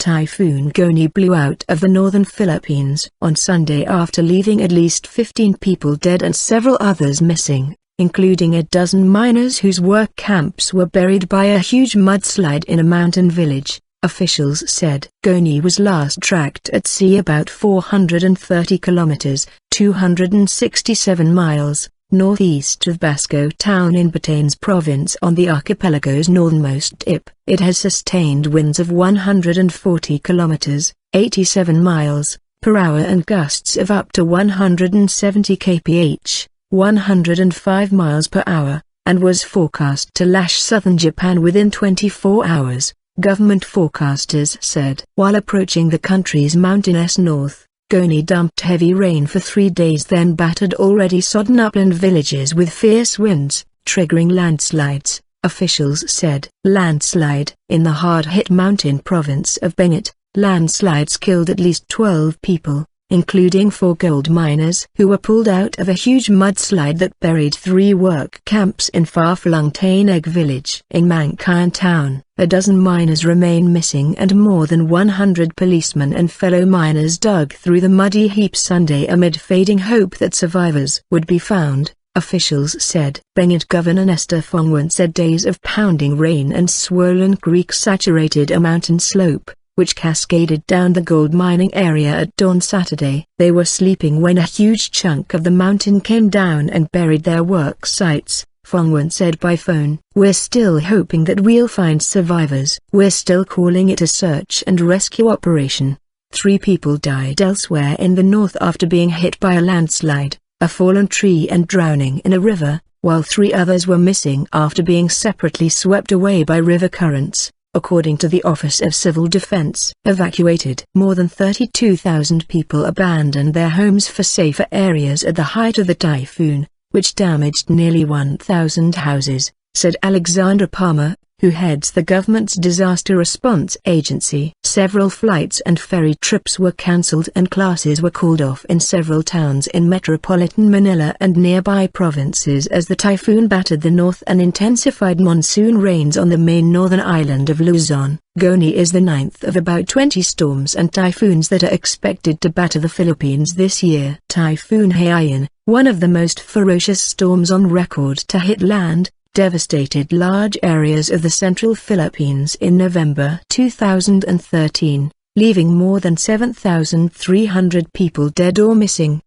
Typhoon Goni blew out of the northern Philippines on Sunday after leaving at least 15 people dead and several others missing, including a dozen miners whose work camps were buried by a huge mudslide in a mountain village, officials said. Goni was last tracked at sea about 430 kilometers, 267 miles, northeast of Basco town in Batanes province on the archipelago's northernmost tip. It has sustained winds of 140 kilometers, 87 miles, per hour and gusts of up to 170 kph, 105 miles per hour, and was forecast to lash southern Japan within 24 hours, government forecasters said. While approaching the country's mountainous north, Goni dumped heavy rain for 3 days, then battered already sodden upland villages with fierce winds, triggering landslides, officials said. Landslide. In the hard-hit mountain province of Benguet, landslides killed at least 12 people, including 4 gold miners who were pulled out of a huge mudslide that buried 3 work camps in far-flung Taneg village. In Mankayan town, a dozen miners remain missing and more than 100 policemen and fellow miners dug through the muddy heap Sunday amid fading hope that survivors would be found, officials said. Benguet Governor Nestor Fongwen said days of pounding rain and swollen creeks saturated a mountain slope, which cascaded down the gold mining area at dawn Saturday. They were sleeping when a huge chunk of the mountain came down and buried their work sites, Fongwen said by phone. "We're still hoping that we'll find survivors. We're still calling it a search and rescue operation." 3 people died elsewhere in the north after being hit by a landslide, a fallen tree and drowning in a river, while 3 others were missing after being separately swept away by river currents, according to the Office of Civil Defense. Evacuated. More than 32,000 people abandoned their homes for safer areas at the height of the typhoon, which damaged nearly 1,000 houses, said Alexander Palmer, who heads the government's disaster response agency. Several flights and ferry trips were cancelled and classes were called off in several towns in metropolitan Manila and nearby provinces as the typhoon battered the north and intensified monsoon rains on the main northern island of Luzon. Goni is the 9th of about 20 storms and typhoons that are expected to batter the Philippines this year. Typhoon Haiyan, one of the most ferocious storms on record to hit land, devastated large areas of the central Philippines in November 2013, leaving more than 7,300 people dead or missing.